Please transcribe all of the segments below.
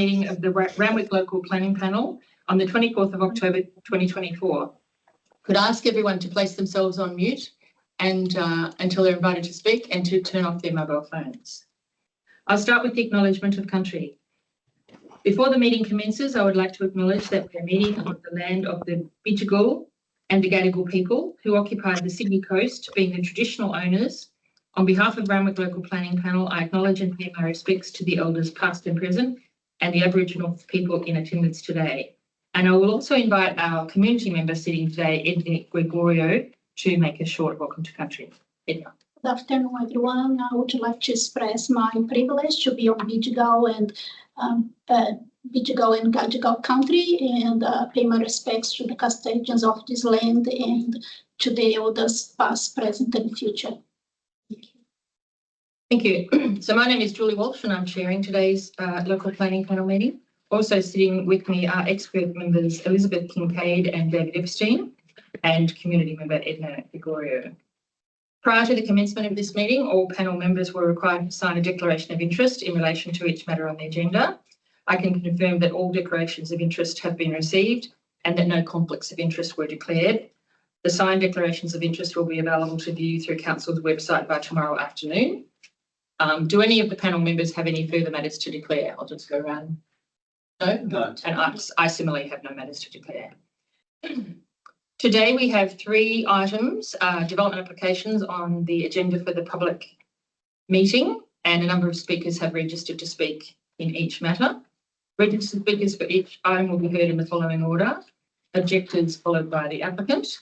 Meeting of the Randwick Local Planning Panel on the 24th of October 2024. Could I ask everyone to place themselves on mute and until they're invited to speak, and to turn off their mobile phones. I'll start with the acknowledgement of country. Before the meeting commences, I would like to acknowledge that we're meeting on the land of the Bidjigal and the Gadigal people who occupy the Sydney coast, being the traditional owners. On behalf of Randwick Local Planning Panel, I acknowledge and pay my respects to the elders past and present and the Aboriginal people in attendance today. And I will also invite our community member sitting today, Edna Gregorio, to make a short welcome to country. Edna. Good afternoon, everyone. I would like to express my privilege to be on Bidjigal and Gadigal country, and pay my respects to the custodians of this land and to the elders past, present and future. Thank you. So my name is Julie Walsh and I'm chairing today's local planning panel meeting. Also sitting with me are expert members Elizabeth Kincaid and David Epstein, and community member Edna Gregorio. Prior to the commencement of this meeting, all panel members were required to sign a declaration of interest in relation to each matter on the agenda. I can confirm that all declarations of interest have been received and that no conflicts of interest were declared. The signed declarations of interest will be available to view through Council's website by tomorrow afternoon. Do any of the panel members have any further matters to declare? I'll just go around. No. And I similarly have no matters to declare. Today we have three items, development applications on the agenda for the public meeting, and a number of speakers have registered to speak in each matter. Registered speakers for each item will be heard in the following order. Objectors followed by the applicant.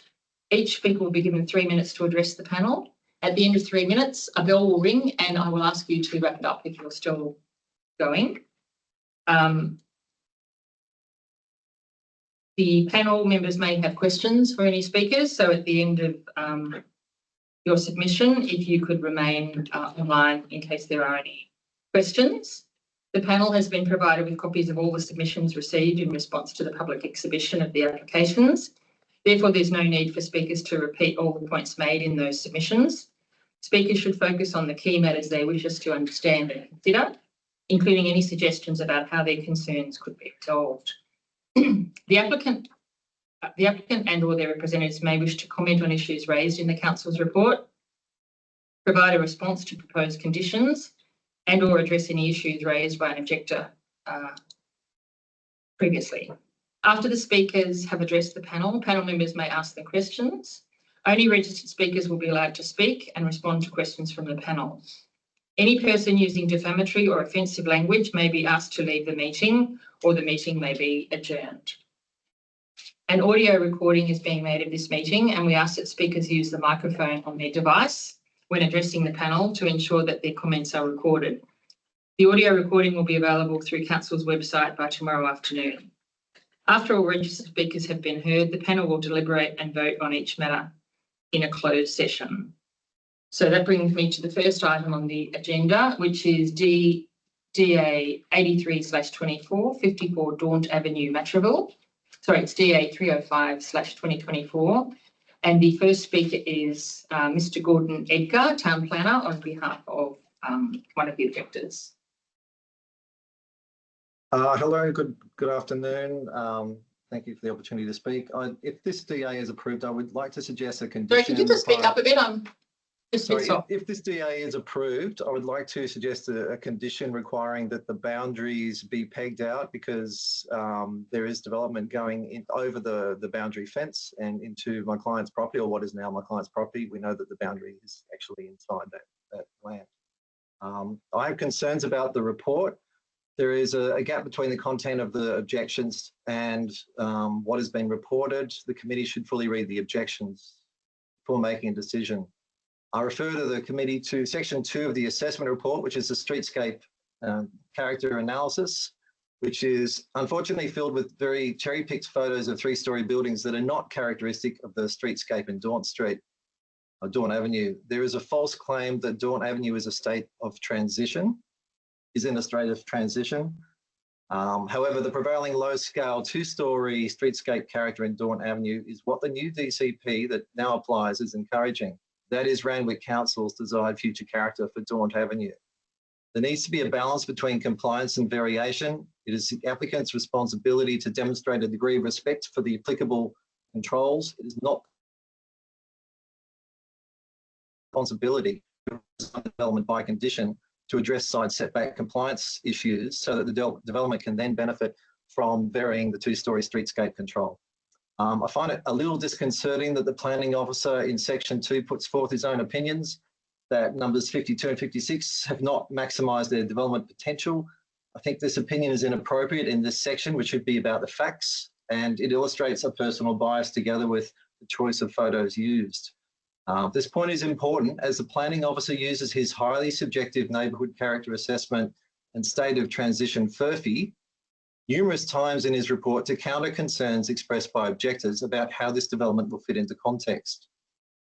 Each speaker will be given 3 minutes to address the panel. At the end of 3 minutes, a bell will ring and I will ask you to wrap it up if you're still going. The panel members may have questions for any speakers, so at the end of your submission, if you could remain online in case there are any questions. The panel has been provided with copies of all the submissions received in response to the public exhibition of the applications. Therefore, there's no need for speakers to repeat all the points made in those submissions. Speakers should focus on the key matters they wish us to understand and consider, including any suggestions about how their concerns could be resolved. The applicant and or their representatives may wish to comment on issues raised in the Council's report, provide a response to proposed conditions, and or address any issues raised by an objector previously. After the speakers have addressed the panel members may ask them questions. Only registered speakers will be allowed to speak and respond to questions from the panel. Any person using defamatory or offensive language may be asked to leave the meeting, or the meeting may be adjourned. An audio recording is being made of this meeting, and we ask that speakers use the microphone on their device when addressing the panel to ensure that their comments are recorded. The audio recording will be available through Council's website by tomorrow afternoon. After all registered speakers have been heard, the panel will deliberate and vote on each matter in a closed session. So that brings me to the first item on the agenda, which is DA 83/24, 54 Daunt Avenue, Matraville. Sorry, it's DA 305/2024. And the first speaker is Mr. Gordon Edgar, Town Planner, on behalf of one of the objectors. Hello, good afternoon. Thank you for the opportunity to speak. If this DA is approved, I would like to suggest a condition. Sorry, could you just speak up a bit? If this DA is approved, I would like to suggest a condition requiring that the boundaries be pegged out, because there is development going over the boundary fence and into my client's property, or what is now my client's property. We know that the boundary is actually inside that land. I have concerns about the report. There is a gap between the content of the objections and what has been reported. The committee should fully read the objections before making a decision. I refer to the committee to section 2 of the assessment report, which is the streetscape character analysis, which is unfortunately filled with very cherry-picked photos of 3-storey buildings that are not characteristic of the streetscape in Daunt Street, or Daunt Avenue. There is a false claim that Daunt Avenue is a state of transition, is in a state of transition. However, the prevailing low-scale 2-storey streetscape character in Daunt Avenue is what the new DCP that now applies is encouraging. That is Randwick Council's desired future character for Daunt Avenue. There needs to be a balance between compliance and variation. It is the applicant's responsibility to demonstrate a degree of respect for the applicable controls. It is not responsibility for development by condition to address side setback compliance issues so that the development can then benefit from varying the two-storey streetscape control. I find it a little disconcerting that the planning officer in section 2 puts forth his own opinions that numbers 52 and 56 have not maximised their development potential. I think this opinion is inappropriate in this section, which should be about the facts, and it illustrates a personal bias together with the choice of photos used. This point is important as the planning officer uses his highly subjective neighbourhood character assessment and state of transition FERFI numerous times in his report to counter concerns expressed by objectors about how this development will fit into context.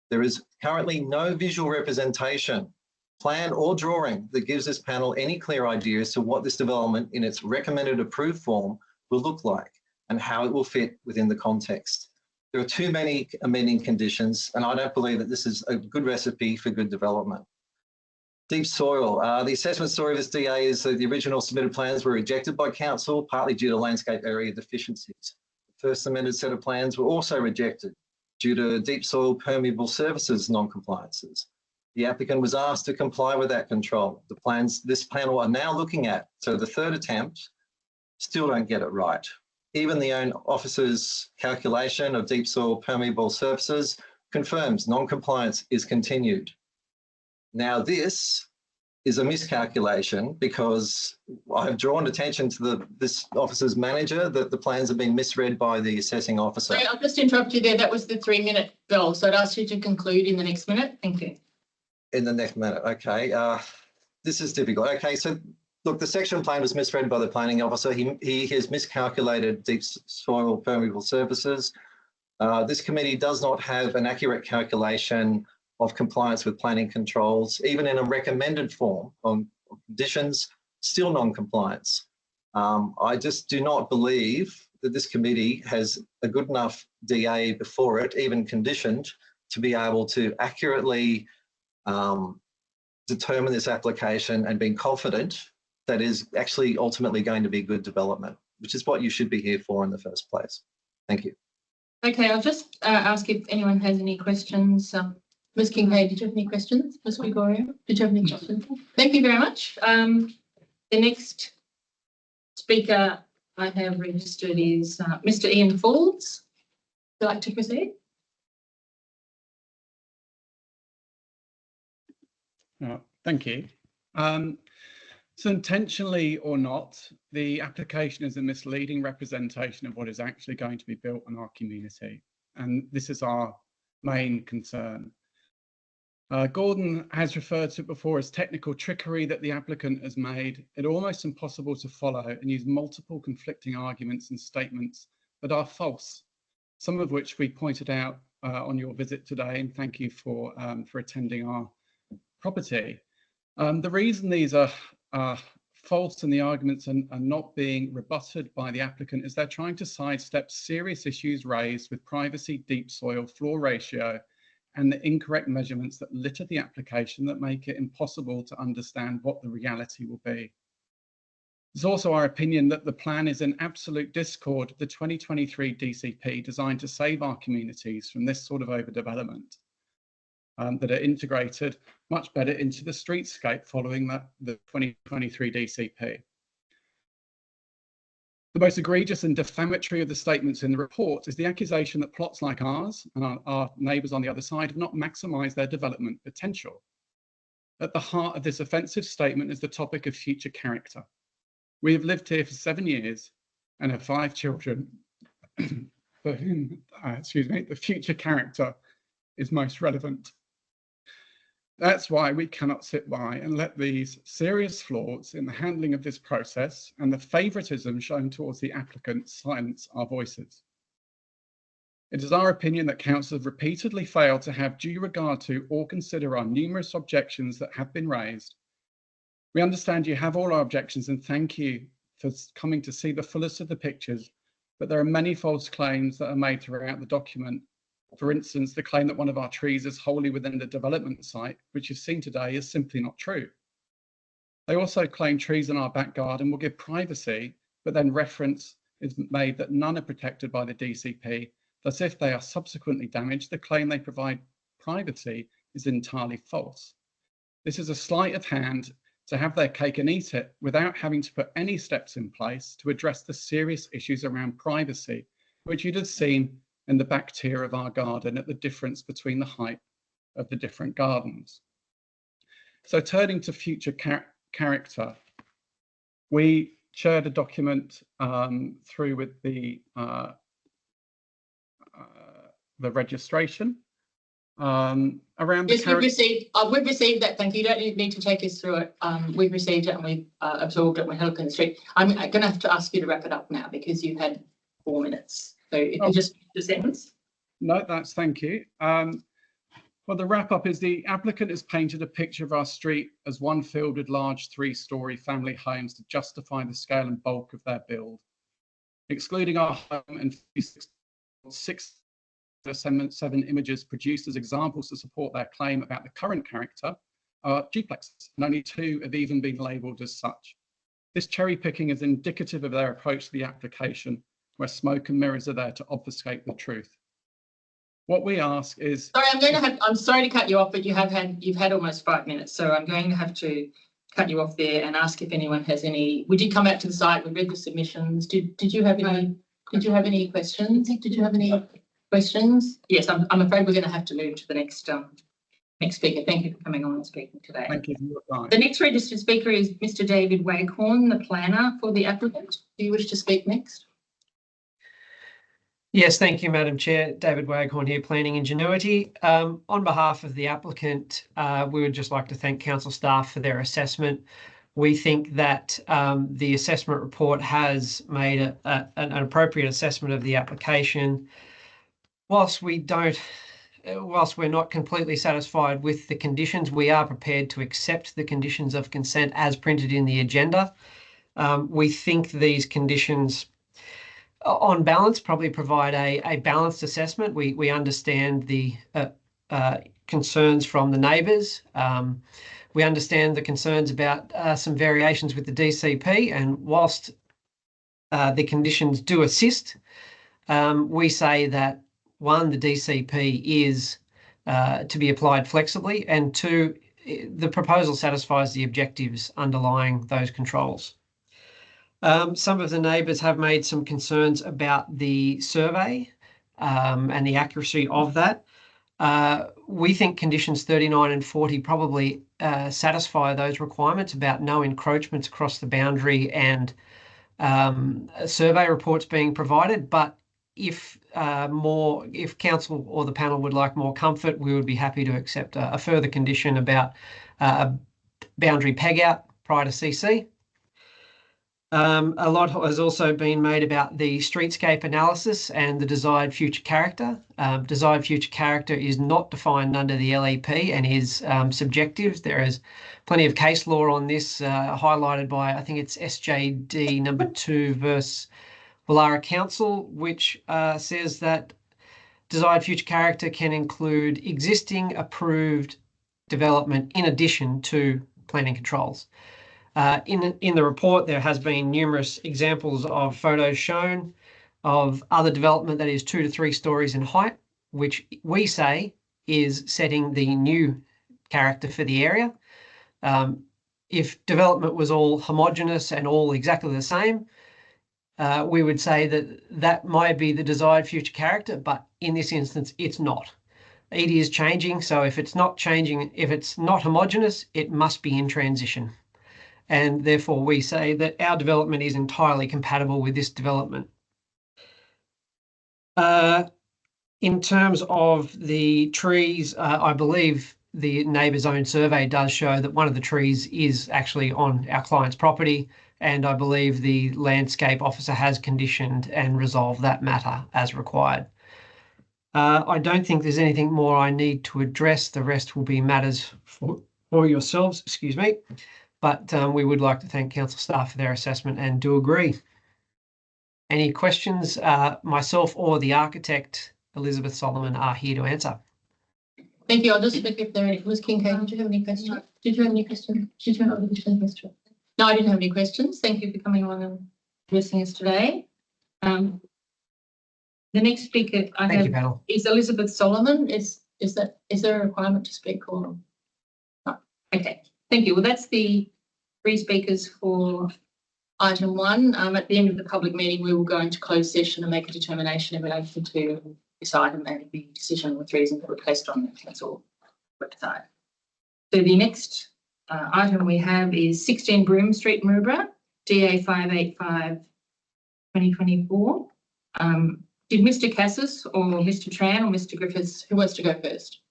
There is currently no visual representation, plan or drawing that gives this panel any clear idea as to what this development in its recommended approved form will look like and how it will fit within the context. There are too many amending conditions, and I don't believe that this is a good recipe for good development. Deep soil. The assessment story of this DA is that the original submitted plans were rejected by council, partly due to landscape area deficiencies. The first amended set of plans were also rejected due to deep soil permeable surfaces non-compliances. The applicant was asked to comply with that control. The plans this panel are now looking at, so the third attempt, still don't get it right. Even the own officer's calculation of deep soil permeable surfaces confirms non-compliance is continued. Now this is a miscalculation because I've drawn attention to this officer's manager that the plans have been misread by the assessing officer. Sorry, I'll just interrupt you there. That was the 3-minute bell, so I'd ask you to conclude in the next minute. Thank you. In the next minute, okay. This is difficult. Okay, so look, the section plan was misread by the planning officer. He has miscalculated deep soil permeable surfaces. This committee does not have an accurate calculation of compliance with planning controls, even in a recommended form on conditions, still non-compliance. I just do not believe that this committee has a good enough DA before it, even conditioned, to be able to accurately determine this application and being confident that is actually ultimately going to be good development, which is what you should be here for in the first place. Thank you. Okay, I'll just ask if anyone has any questions. Ms. Kincaid, did you have any questions? Ms. Gregorio, did you have any questions? Thank you very much. The next speaker I have registered is Mr. Ian Falls. Would you like to proceed? Thank you. So intentionally or not, the application is a misleading representation of what is actually going to be built in our community. And this is our main concern. Gordon has referred to it before as technical trickery that the applicant has made it almost impossible to follow and use multiple conflicting arguments and statements that are false, some of which we pointed out on your visit today, and thank you for attending our property. The reason these are false and the arguments are not being rebutted by the applicant is they're trying to sidestep serious issues raised with privacy, deep soil, floor ratio, and the incorrect measurements that litter the application that make it impossible to understand what the reality will be. It's also our opinion that the plan is in absolute discord with the 2023 DCP designed to save our communities from this sort of overdevelopment that are integrated much better into the streetscape following the 2023 DCP. The most egregious and defamatory of the statements in the report is the accusation that plots like ours and our neighbours on the other side have not maximised their development potential. At the heart of this offensive statement is the topic of future character. We have lived here for 7 years and have 5 children for whom, the future character is most relevant. That's why we cannot sit by and let these serious flaws in the handling of this process and the favouritism shown towards the applicant silence our voices. It is our opinion that council have repeatedly failed to have due regard to or consider our numerous objections that have been raised. We understand you have all our objections and thank you for coming to see the fullest of the pictures, but there are many false claims that are made throughout the document. For instance, the claim that one of our trees is wholly within the development site, which you've seen today, is simply not true. They also claim trees in our back garden will give privacy, but then reference is made that none are protected by the DCP. Thus, if they are subsequently damaged, the claim they provide privacy is entirely false. This is a sleight of hand to have their cake and eat it without having to put any steps in place to address the serious issues around privacy, which you'd have seen in the back tier of our garden at the difference between the height of the different gardens. So turning to future character, we shared a document through with the registration around yes, we've received that. Thank you. You don't need to take us through it. We've received it and we've absorbed it. We're looking at the street. I'm going to have to ask you to wrap it up now because you've had 4 minutes. So if you just a sentence. No, thank you. Well, the wrap up is the applicant has painted a picture of our street as one filled with large 3-storey family homes to justify the scale and bulk of their build. Excluding our home and 7 images produced as examples to support their claim about the current character are duplexes, and only 2 have even been labelled as such. This cherry picking is indicative of their approach to the application, where smoke and mirrors are there to obfuscate the truth. What we ask is... Sorry, I'm sorry to cut you off, but you've had almost 5 minutes, so I'm going to have to cut you off there and ask if anyone has any... We did come out to the site, we read the submissions. Did you have any questions? Did you have any questions? Yes, I'm afraid we're going to have to move to the next speaker. Thank you for coming on and speaking today. Thank you for your time. The next registered speaker is Mr. David Waghorn, the planner for the applicant. Do you wish to speak next? Yes, thank you, Madam Chair. David Waghorn here, Planning Ingenuity. On behalf of the applicant, we would just like to thank council staff for their assessment. We think that the assessment report has made an appropriate assessment of the application. Whilst we're not completely satisfied with the conditions, we are prepared to accept the conditions of consent as printed in the agenda. We think these conditions, on balance, probably provide a balanced assessment. We understand the concerns from the neighbours. We understand the concerns about some variations with the DCP, and whilst the conditions do assist, we say that 1, the DCP is to be applied flexibly, and 2, the proposal satisfies the objectives underlying those controls. Some of the neighbours have made some concerns about the survey and the accuracy of that. We think conditions 39 and 40 probably satisfy those requirements about no encroachments across the boundary and survey reports being provided. But if council or the panel would like more comfort, we would be happy to accept a further condition about a boundary peg out prior to CC. A lot has also been made about the streetscape analysis and the desired future character. Desired future character is not defined under the LEP and is subjective. There is plenty of case law on this, highlighted by, I think it's SJD number 2 verse Woollahra Council, which says that desired future character can include existing approved development in addition to planning controls. In the report, there has been numerous examples of photos shown of other development that is 2 to 3 stories in height, which we say is setting the new character for the area. If development was all homogenous and all exactly the same, we would say that that might be the desired future character, but in this instance, it's not. It is changing, so if it's not changing, if it's not homogenous, it must be in transition. And therefore we say that our development is entirely compatible with this development. In terms of the trees, I believe the neighbour's own survey does show that one of the trees is actually on our client's property, and I believe the landscape officer has conditioned and resolved that matter as required. I don't think there's anything more I need to address. The rest will be matters for yourselves, excuse me. But we would like to thank council staff for their assessment and do agree. Any questions? Myself or the architect, Elizabeth Solomon, are here to answer. Thank you. I'll just look if there was Kincaid. Did you have any questions? Did you have any questions? Did you have any questions? No, I didn't have any questions. Thank you for coming along and addressing us today. The next speaker I Thank have you, panel. is Elizabeth Solomon. Is there a requirement to speak or not? Okay. Thank you. Well, that's the 3 speakers for item 1. At the end of the public meeting, we will go into closed session and make a determination in relation to this item and the decision with reasons that were placed on the council website. So the next item we have is 16 Broome Street, Maroubra, DA 585 2024. Did Mr. Cassis or Mr. Tran or Mr. Griffiths, who wants to go first?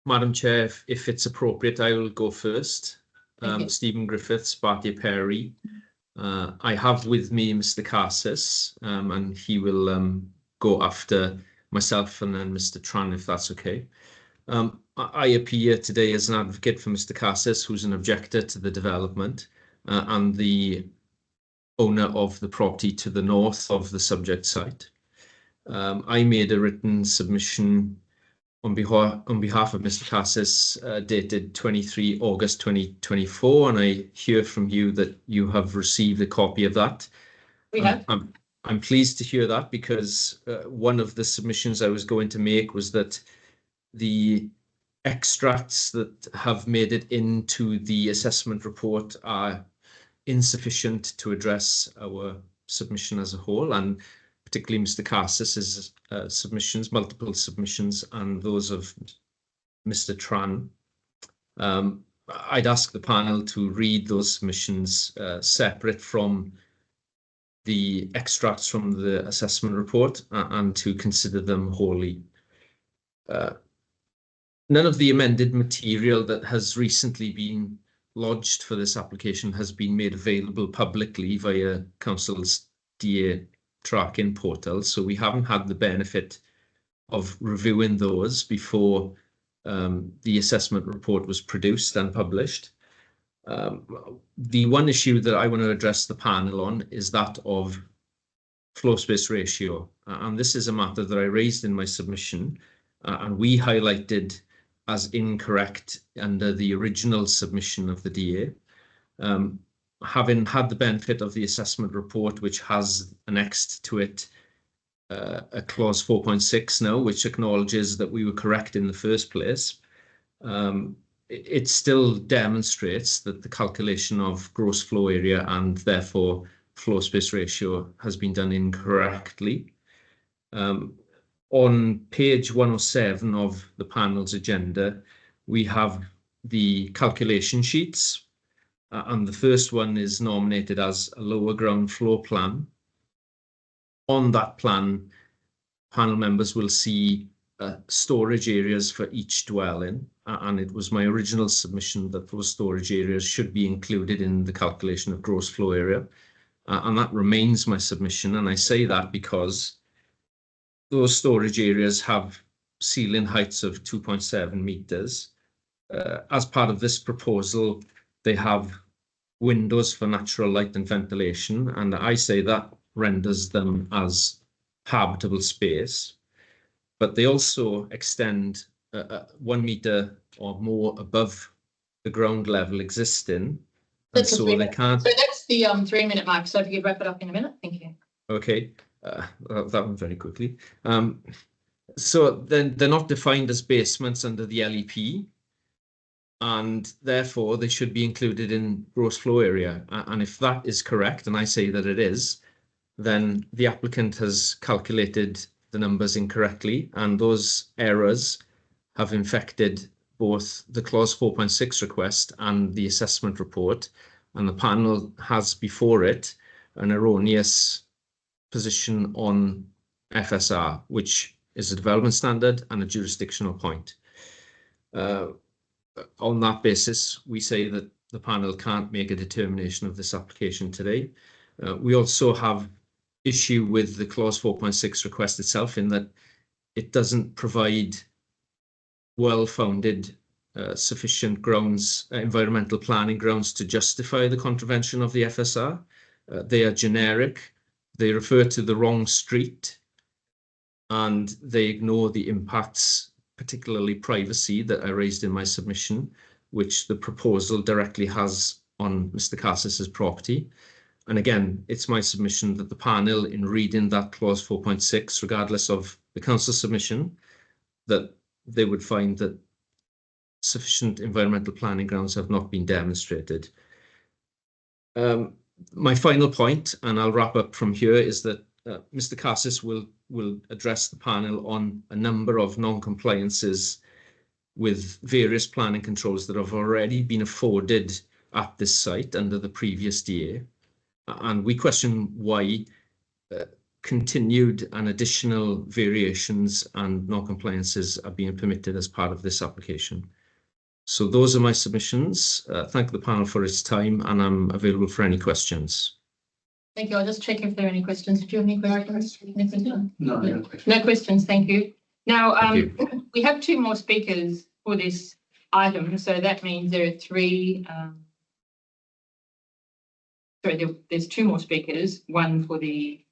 Madam Chair, if it's appropriate, I will go first. Stephen Griffiths, Bartia Perry. I have with me Mr. Cassis, and he will go after myself and then Mr. Tran, if that's okay. I appear today as an advocate for Mr. Cassis, who's an objector to the development and the owner of the property to the north of the subject site. I made a written submission on behalf of Mr. Cassis dated 23 August 2024, and I hear from you that you have received a copy of that. We have. I'm pleased to hear that, because one of the submissions I was going to make was that the extracts that have made it into the assessment report are insufficient to address our submission as a whole, and particularly Mr. Cassis's submissions, multiple submissions, and those of Mr. Tran. I'd ask the panel to read those submissions separate from the extracts from the assessment report and to consider them wholly. None of the amended material that has recently been lodged for this application has been made available publicly via Council's DA tracking portal, so we haven't had the benefit of reviewing those before the assessment report was produced and published. The one issue that I want to address the panel on is that of floor space ratio, and this is a matter that I raised in my submission and we highlighted as incorrect under the original submission of the DA. Having had the benefit of the assessment report, which has annexed to it a clause 4.6 now, which acknowledges that we were correct in the first place, it still demonstrates that the calculation of gross flow area and therefore floor space ratio has been done incorrectly. On page 107 of the panel's agenda, we have the calculation sheets. And the first one is nominated as a lower ground floor plan. On that plan, panel members will see storage areas for each dwelling, and it was my original submission that those storage areas should be included in the calculation of gross flow area, and that remains my submission. And I say that because those storage areas have ceiling heights of 2.7 meters. As part of this proposal, they have windows for natural light and ventilation, and I say that renders them as habitable space, but they also extend 1 meter or more above the ground level existing, and so they can't. So that's the 3-minute mark, so if you could wrap it up in a minute, thank you. Okay, that one very quickly. So then they're not defined as basements under the LEP, and therefore they should be included in gross flow area. And if that is correct, and I say that it is, then the applicant has calculated the numbers incorrectly, and those errors have infected both the clause 4.6 request and the assessment report, and the panel has before it an erroneous position on FSR, which is a development standard and a jurisdictional point. On that basis, we say that the panel can't make a determination of this application today. We also have issue with the clause 4.6 request itself, in that it doesn't provide well-founded sufficient grounds, environmental planning grounds, to justify the contravention of the FSR. They are generic, they refer to the wrong street, and they ignore the impacts, particularly privacy, that I raised in my submission, which the proposal directly has on Mr. Cassis's property. And again, it's my submission that the panel, in reading that clause 4.6, regardless of the council submission, that they would find that sufficient environmental planning grounds have not been demonstrated. My final point, and I'll wrap up from here, is that Mr. Cassis will address the panel on a number of non-compliances with various planning controls that have already been afforded at this site under the previous DA. And we question why continued and additional variations and non-compliances are being permitted as part of this application. So those are my submissions. Thank the panel for its time, and I'm available for any questions. Thank you. I'll just check if there are any questions. Did you have any questions? No, no questions. No questions. Thank you. Now, Thank you. we have 2 more speakers for this item. So that means there are 3. There's 2 more speakers, one for the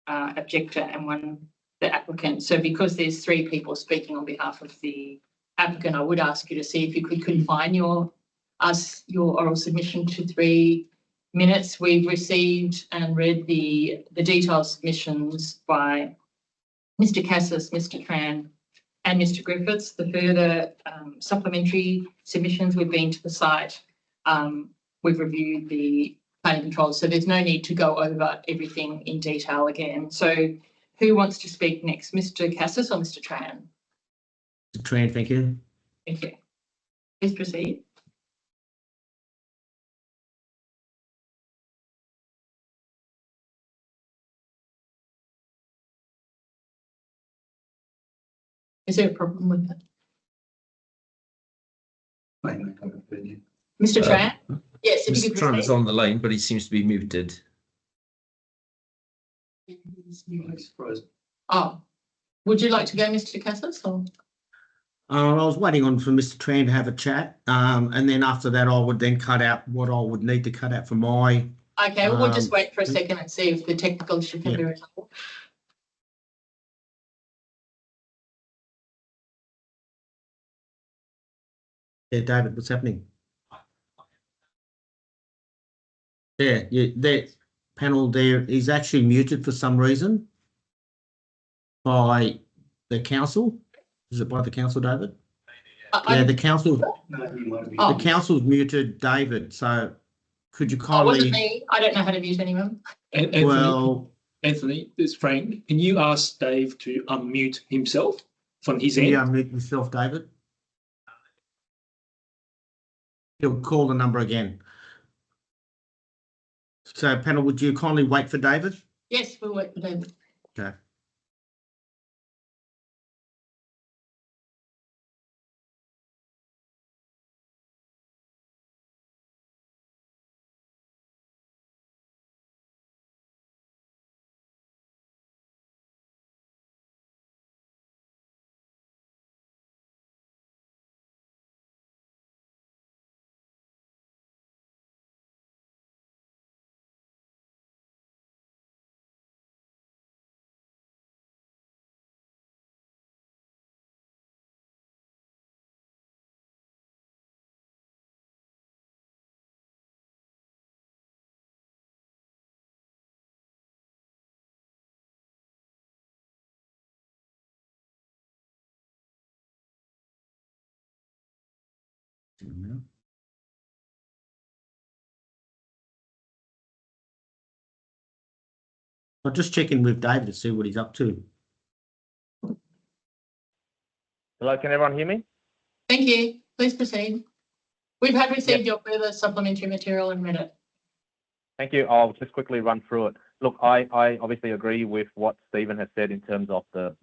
objector and one the applicant. So because there's 3 people speaking on behalf of the applicant, I would ask you to see if you could confine your oral submission to 3 minutes. We've received and read the detailed submissions by Mr. Cassis, Mr. Tran, and Mr. Griffiths. The further supplementary submissions, we've been to the site. We've reviewed the planning controls, so there's no need to go over everything in detail again. So who wants to speak next, Mr. Cassis or Mr. Tran? Mr. Tran, thank you. Thank you. Please proceed. Is there a problem with that? Mr. Tran? Yes, if you Mr. could Tran is proceed. on the line, but he seems to be muted. Oh, would you like to go, Mr. Cassis? Or? I was waiting on for Mr. Tran to have a chat, and then after that, I would then cut out what I would need to cut out for my. Okay, well, we'll just wait for a second and see if the technical issue can be resolved. Yeah, David, what's happening? Yeah, that panel there is actually muted for some reason by the council. Is it by the council, David? Yeah, the council. The council's muted David. So could you kindly? Wasn't me. I don't know how to mute anyone. Anthony, Well, Anthony, it's Frank. Can you ask Dave to unmute himself from his can end? you unmute yourself, David? He'll call the number again. So, panel, would you kindly wait for David? Yes, we'll wait for David. Okay. I'll just check in with David to see what he's up to. Hello, can everyone hear me? Thank you. Please proceed. We've received your further supplementary material and read it. Thank you. I'll just quickly run through it. Look, I obviously agree with what Stephen has said in terms of the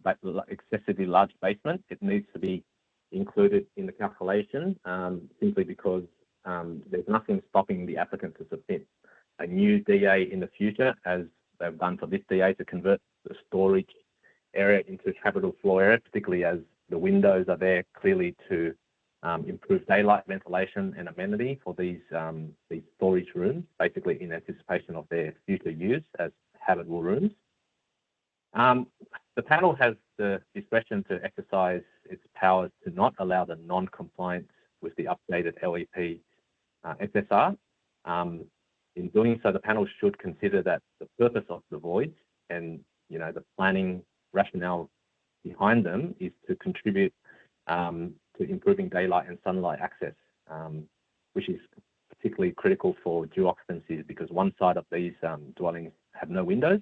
excessively large basement. It needs to be included in the calculation simply because there's nothing stopping the applicant to submit a new DA in the future, as they've done for this DA, to convert the storage area into habitable floor area, particularly as the windows are there clearly to improve daylight ventilation and amenity for these storage rooms, basically in anticipation of their future use as habitable rooms. The panel has the discretion to exercise its powers to not allow the non-compliance with the updated LEP FSR. In doing so, the panel should consider that the purpose of the voids and the planning rationale behind them is to contribute to improving daylight and sunlight access, which is particularly critical for dual occupancies because one side of these dwellings have no windows.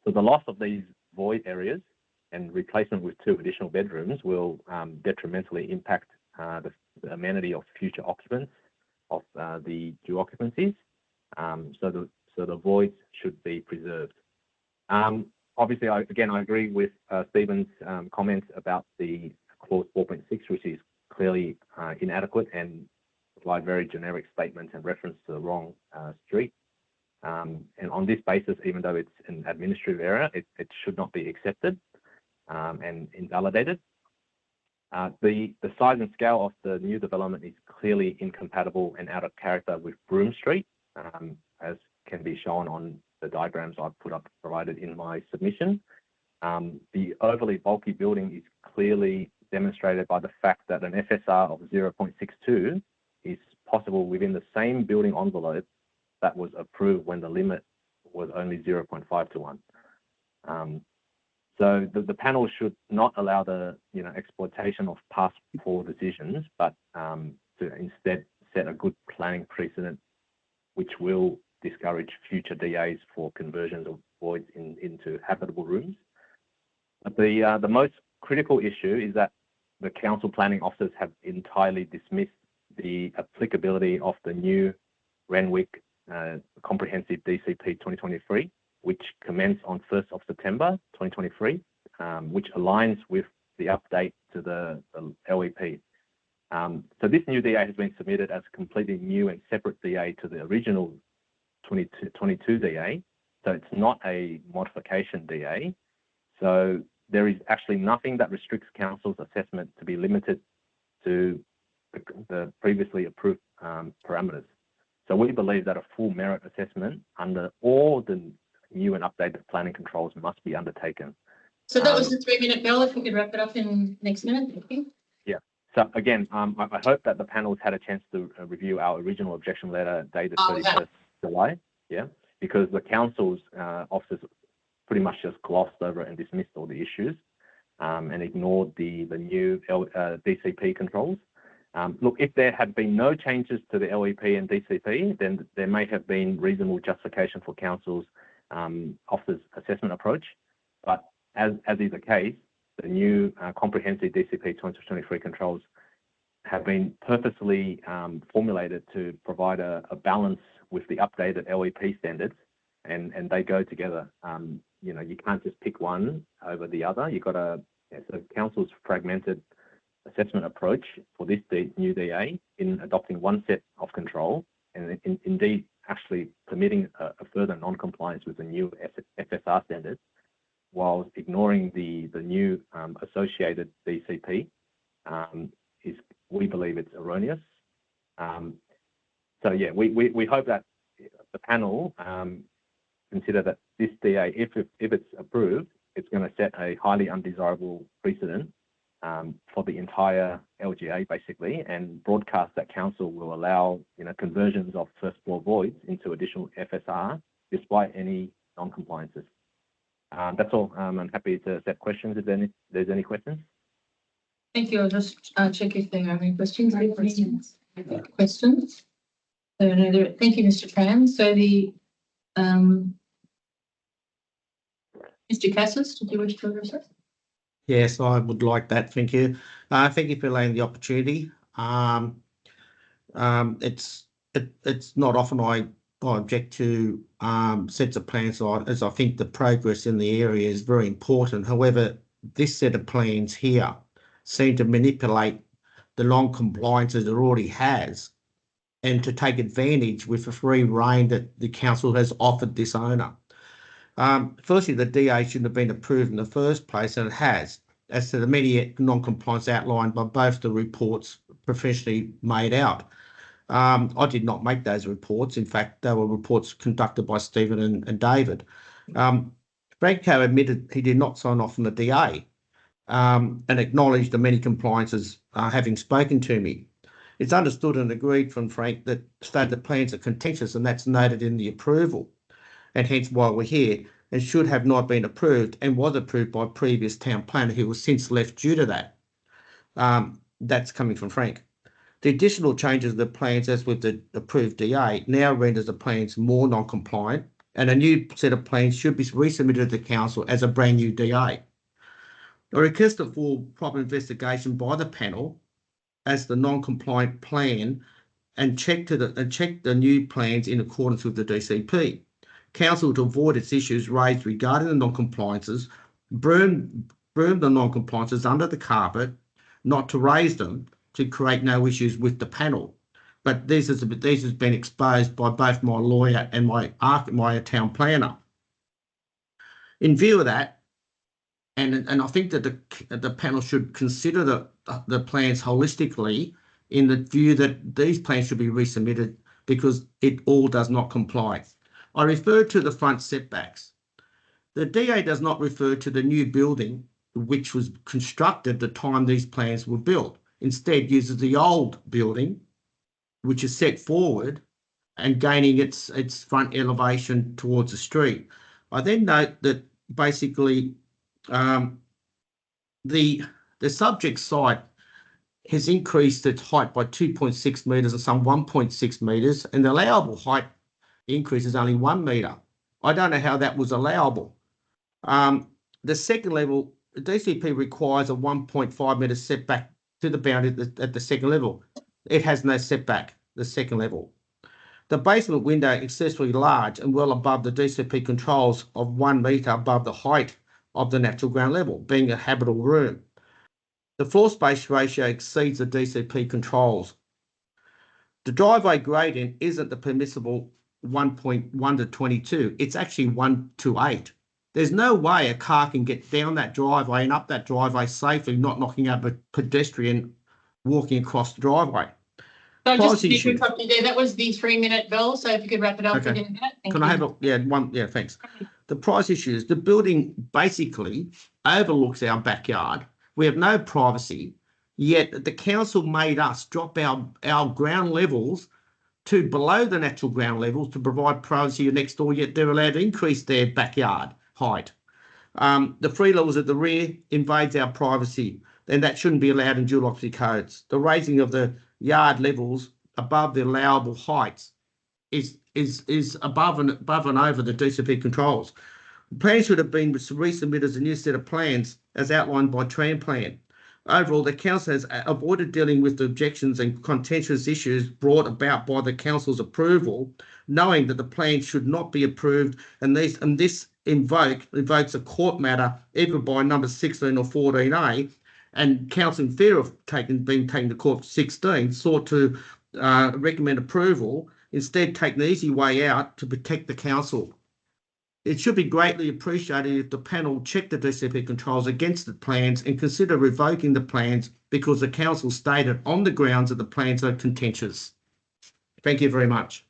So the loss of these void areas and replacement with 2 additional bedrooms will detrimentally impact the amenity of future occupants of the dual occupancies. So the voids should be preserved. Obviously, I agree with Stephen's comments about the clause 4.6, which is clearly inadequate and provide very generic statements and reference to the wrong street. And on this basis, even though it's an administrative error, it should not be accepted and invalidated. The size and scale of the new development is clearly incompatible and out of character with Broome Street, as can be shown on the diagrams I've provided in my submission. The overly bulky building is clearly demonstrated by the fact that an FSR of 0.62 is possible within the same building envelope that was approved when the limit was only 0.5 to 1. So the panel should not allow the exploitation of past poor decisions, but to instead set a good planning precedent, which will discourage future DAs for conversions of voids into habitable rooms. But the most critical issue is that the council planning officers have entirely dismissed the applicability of the new Randwick Comprehensive DCP 2023, which commenced on 1st of September 2023, which aligns with the update to the LEP. So this new DA has been submitted as a completely new and separate DA to the original 22 DA. So it's not a modification DA. So there is actually nothing that restricts council's assessment to be limited to the previously approved parameters. So we believe that a full merit assessment under all the new and updated planning controls must be undertaken. So that was the 3-minute bell. If we could wrap it up in next minute, thank you. Yeah. So again, I hope that the panel's had a chance to review our original objection letter dated 31st July. Yeah, because the council's officers pretty much just glossed over and dismissed all the issues and ignored the new DCP controls. Look, if there had been no changes to the LEP and DCP, then there may have been reasonable justification for council's officers' assessment approach. But as is the case, the new comprehensive DCP 2023 controls have been purposely formulated to provide a balance with the updated LEP standards, and they go together. You can't just pick one over the other. You've got so council's fragmented assessment approach for this new DA in adopting one set of control and indeed actually permitting a further non-compliance with the new FSR standards while ignoring the new associated DCP we believe it's erroneous. So yeah, we hope that the panel consider that this DA, if it's approved, it's going to set a highly undesirable precedent for the entire LGA basically, and broadcast that council will allow conversions of first floor voids into additional FSR despite any non-compliances. That's all. I'm happy to accept questions if there's any questions. Thank you. I'll just check if there are any questions. Any questions? Questions? So, no, thank you, Mr. Tran. So the Mr. Cassis, did you wish to address it? Yes, I would like that. Thank you. Thank you for allowing the opportunity. It's not often I object to sets of plans as I think the progress in the area is very important. However, this set of plans here seem to manipulate the non-compliances it already has and to take advantage with the free rein that the council has offered this owner. Firstly, the DA shouldn't have been approved in the first place, and it has. as to the many non-compliance outlined by both the reports professionally made out. I did not make those reports. In fact, they were reports conducted by Stephen and David. Franco admitted he did not sign off on the DA and acknowledged the many compliances having spoken to me. It's understood and agreed from Frank that stated plans are contentious, and that's noted in the approval, and hence why we're here, and should have not been approved and was approved by previous town planner who was since left due to that. That's coming from Frank. The additional changes of the plans, as with the approved DA, now renders the plans more non-compliant, and a new set of plans should be resubmitted to the council as a brand new DA. A request for proper investigation by the panel as the non-compliant plan and check the new plans in accordance with the DCP. Council, to avoid its issues raised regarding the non-compliances, broom the non-compliances under the carpet, not to raise them, to create no issues with the panel. But this has been exposed by both my lawyer and my town planner. In view of that, and I think that the panel should consider the plans holistically, in the view that these plans should be resubmitted because it all does not comply. I refer to the front setbacks. The DA does not refer to the new building which was constructed at the time these plans were built. Instead, uses the old building, which is set forward and gaining its front elevation towards the street. I then note that basically the subject site has increased its height by 2.6 metres and some 1.6 metres, and the allowable height increase is only 1 metre. I don't know how that was allowable. The second level, the DCP requires a 1.5 metre setback to the boundary at the second level. It has no setback, the second level. The basement window is excessively large and well above the DCP controls of 1 metre above the height of the natural ground level, being a habitable room. The floor space ratio exceeds the DCP controls. The driveway gradient isn't the permissible 1.1 to 22. It's actually 1 to 8. There's no way a car can get down that driveway and up that driveway safely, not knocking over a pedestrian walking across the driveway. So just to interrupt you there, that was the 3-minute bell. So if you could wrap it up Okay. within that. Thank Can you. I have a, yeah, thanks. The price issue is the building basically overlooks our backyard. We have no privacy, yet the council made us drop our ground levels to below the natural ground levels to provide privacy next door, yet they're allowed to increase their backyard height. The free levels at the rear invades our privacy, and that shouldn't be allowed in dual occupancy codes. The raising of the yard levels above the allowable heights is above and over the DCP controls. The plan should have been resubmitted as a new set of plans as outlined by Tran Plan. Overall, the council has avoided dealing with the objections and contentious issues brought about by the council's approval, knowing that the plan should not be approved, and this invokes a court matter either by number 16 or 14A, and council, in fear of being taken to court for 16, sought to recommend approval, instead taking the easy way out to protect the council. It should be greatly appreciated if the panel checked the DCP controls against the plans and consider revoking the plans because the council stated on the grounds that the plans are contentious. Thank you very much.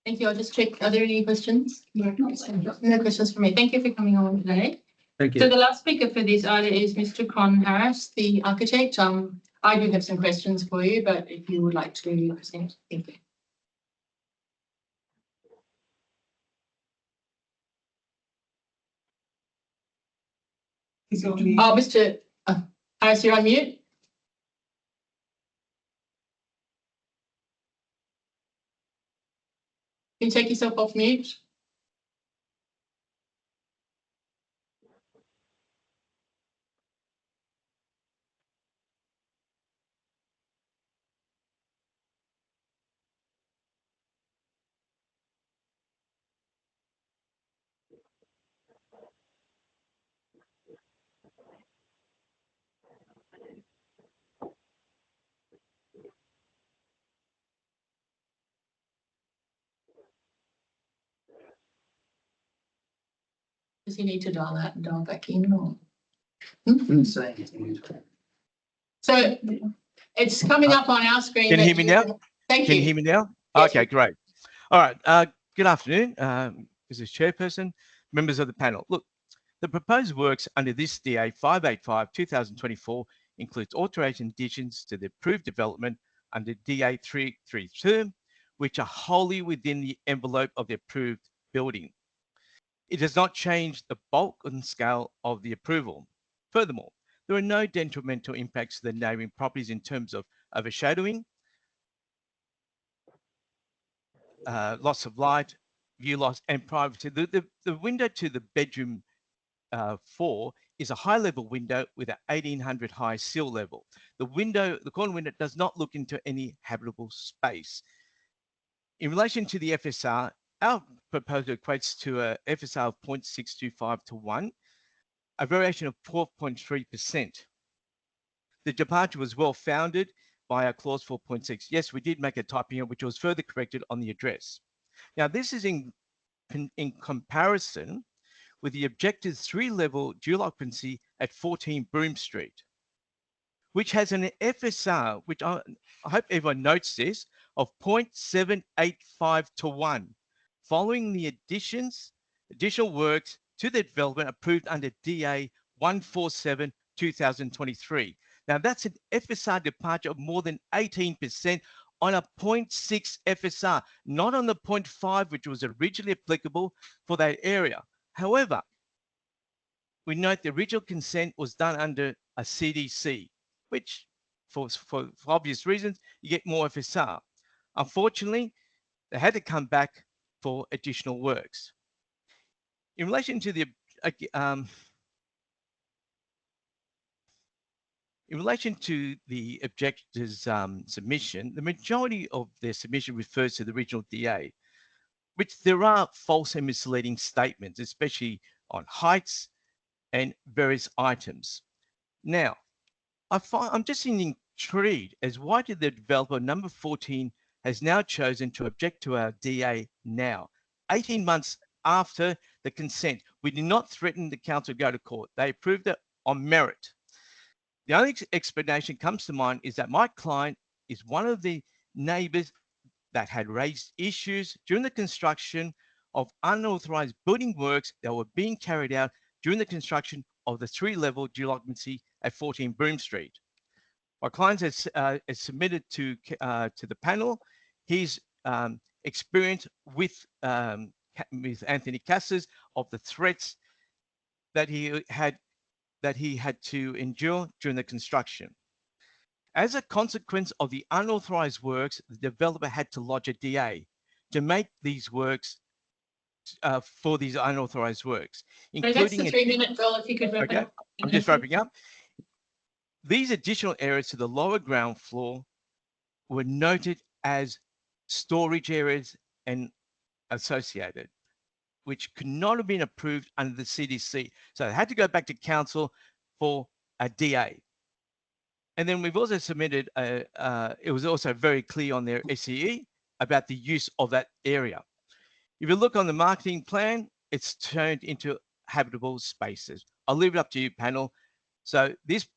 Thank you. I'll just check. Are there any questions? No questions for me. Thank you for coming on today. Thank you. So the last speaker for this item is Mr. Con Harris, the architect. I do have some questions for you, but if you would like to present, thank you. Oh, Mr. Harris, you're on mute. Can you take yourself off mute? Does he need to dial out and dial back in, or? So it's coming up on our screen. Can you hear me now? Thank you. Can you hear me now? Yes. Okay, great. All right. Good afternoon, Mrs. Chairperson, members of the panel. Look, the proposed works under this DA 585/2024 includes alteration additions to the approved development under DA 332, which are wholly within the envelope of the approved building. It does not change the bulk and scale of the approval. Furthermore, there are no detrimental impacts to the neighbouring properties in terms of overshadowing, loss of light, view loss, and privacy. The window to the bedroom 4 is a high-level window with an 1800 high sill level. The corner window does not look into any habitable space. In relation to the FSR, our proposal equates to a FSR of 0.625 to 1, a variation of 12.3%. The departure was well founded by our clause 4.6. Yes, we did make a typo here, which was further corrected on the address. Now, this is in comparison with the objective 3-level dual occupancy at 14 Broome Street, which has an FSR, which I hope everyone notes this, of 0.785 to 1, following the additional works to the development approved under DA 147/2023. Now, that's an FSR departure of more than 18% on a 0.6 FSR, not on the 0.5, which was originally applicable for that area. However, we note the original consent was done under a CDC, which for obvious reasons, you get more FSR. Unfortunately, they had to come back for additional works. In relation to the objector's submission, the majority of their submission refers to the original DA, which there are false and misleading statements, especially on heights and various items. Now, I'm just intrigued as why did the developer number 14 has now chosen to object to our DA now, 18 months after the consent. We did not threaten the council to go to court. They approved it on merit. The only explanation comes to mind is that my client is one of the neighbours that had raised issues during the construction of unauthorised building works that were being carried out during the construction of the 3-level dual occupancy at 14 Broome Street. My client has submitted to the panel his experience with Anthony Casas of the threats that he had to endure during the construction. As a consequence of the unauthorized works, the developer had to lodge a DA to make these works for these unauthorized works, including— that's the 3-minute goal, if you could wrap it up. I'm just wrapping up. These additional areas to the lower ground floor were noted as storage areas and associated, which could not have been approved under the CDC. So they had to go back to council for a DA. And then we've also submitted, it was also very clear on their SEE about the use of that area. If you look on the marketing plan, it's turned into habitable spaces. I'll leave it up to you, panel. So it's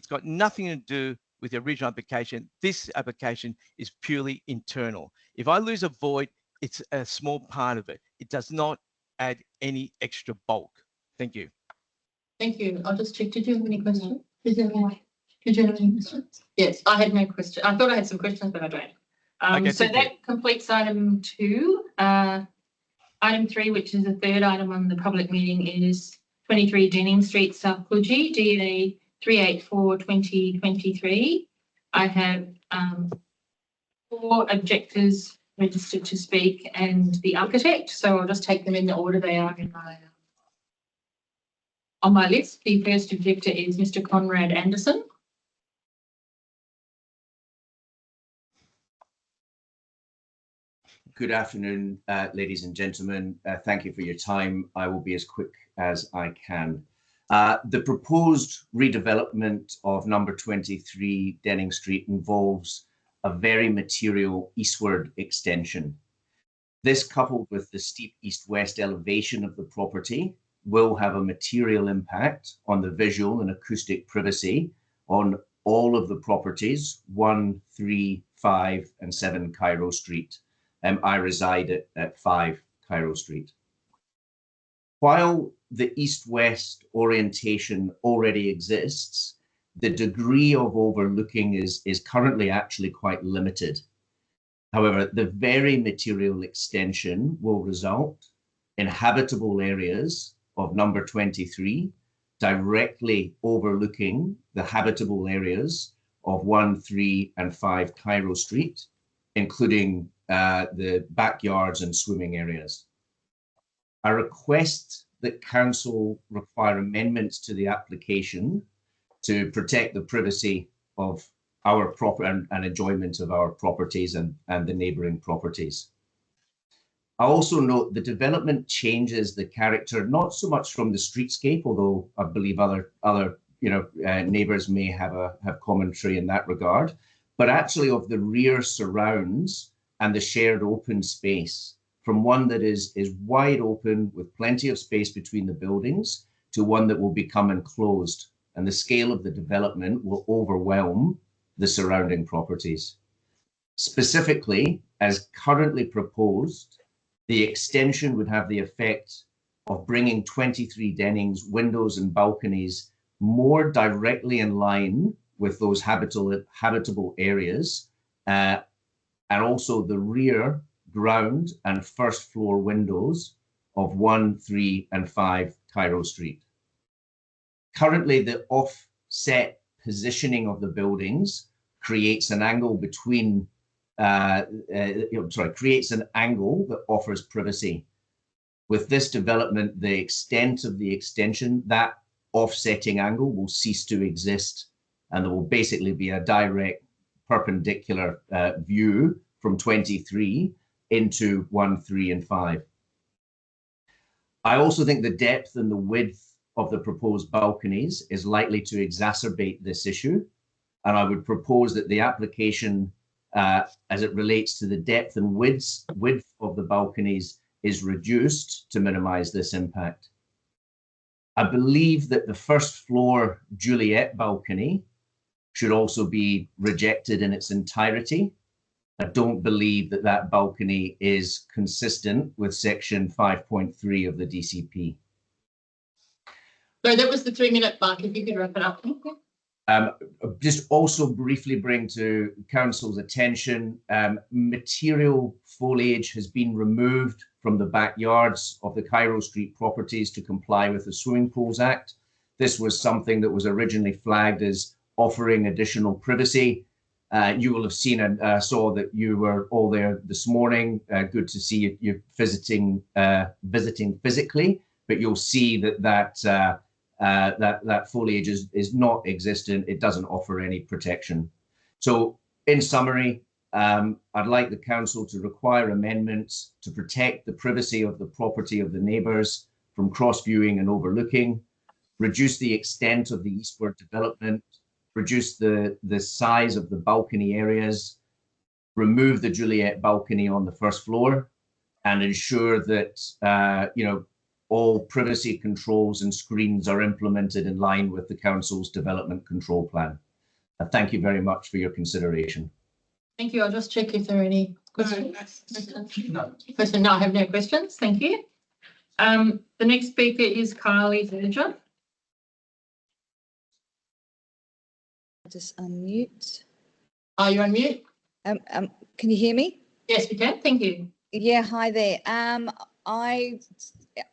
got nothing to do with the original application. This application is purely internal. If I lose a void, it's a small part of it. It does not add any extra bulk. Thank you. Thank you. I'll just check. Did you have any questions? Did you have any questions? Yes, I had no question. I thought I had some questions, but I don't. Okay, so that completes item 2. Item 3, which is the third item on the public meeting, is 23 Denning Street, South Coogee, DA 384/2023. I have 4 objectors registered to speak and the architect, so I'll just take them in the order they are in on my list. The first objector is Mr. Conrad Anderson. Good afternoon, ladies and gentlemen. Thank you for your time. I will be as quick as I can. The proposed redevelopment of number 23 Denning Street involves a very material eastward extension. This, coupled with the steep east-west elevation of the property will have a material impact on the visual and acoustic privacy on all of the properties, 1, 3, 5 and 7 Cairo Street. I reside at 5 Cairo Street. While the east-west orientation already exists, the degree of overlooking is currently actually quite limited. However, the very material extension will result in habitable areas of number 23 directly overlooking the habitable areas of 1, 3 and 5 Cairo Street, including the backyards and swimming areas. I request that council require amendments to the application to protect the privacy of our property and enjoyment of our properties and the neighbouring properties. I also note the development changes the character, not so much from the streetscape, although I believe other neighbours may have commentary in that regard, but actually of the rear surrounds and the shared open space, from one that is wide open with plenty of space between the buildings to one that will become enclosed, and the scale of the development will overwhelm the surrounding properties. Specifically, as currently proposed, the extension would have the effect of bringing 23 Dennings windows and balconies more directly in line with those habitable areas, and also the rear, ground and first floor windows of 1, 3 and 5 Cairo Street. Currently, the offset positioning of the buildings creates an angle between creates an angle that offers privacy. With this development, the extent of the extension, that offsetting angle will cease to exist, and there will basically be a direct perpendicular view from 23 into 1, 3 and 5. I also think the depth and the width of the proposed balconies is likely to exacerbate this issue, and I would propose that the application as it relates to the depth and width of the balconies is reduced to minimize this impact. I believe that the first floor Juliet balcony should also be rejected in its entirety. I don't believe that that balcony is consistent with section 5.3 of the DCP. So that was the 3-minute mark, if you could wrap it up. Just also briefly bring to council's attention, material foliage has been removed from the backyards of the Cairo Street properties to comply with the Swimming Pools Act. This was something that was originally flagged as offering additional privacy. You will have seen and saw that you were all there this morning. Good to see you visiting physically, but you'll see that foliage is not existent. It doesn't offer any protection. So in summary, I'd like the council to require amendments to protect the privacy of the property of the neighbours from cross-viewing and overlooking, reduce the extent of the eastward development, reduce the size of the balcony areas, remove the Juliet balcony on the first floor, and ensure that all privacy controls and screens are implemented in line with the council's development control plan. Thank you very much for your consideration. Thank you. I'll just check if there are any questions. No. No, I have no questions. Thank you. The next speaker is Kylie Verger. Just unmute. Are you on mute? Can you hear me? Yes, we can. Thank you. Yeah, hi there.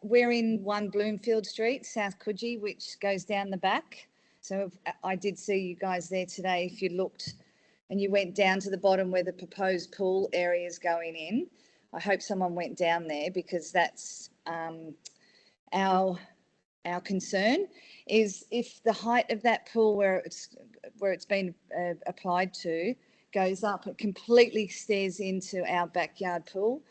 We're in 1 Bloomfield Street, South Coogee, which goes down the back. So I did see you guys there today. If you looked and you went down to the bottom where the proposed pool area is going in, I hope someone went down there, because that's our concern is if the height of that pool where it's been applied to goes up, it completely stares into our backyard pool.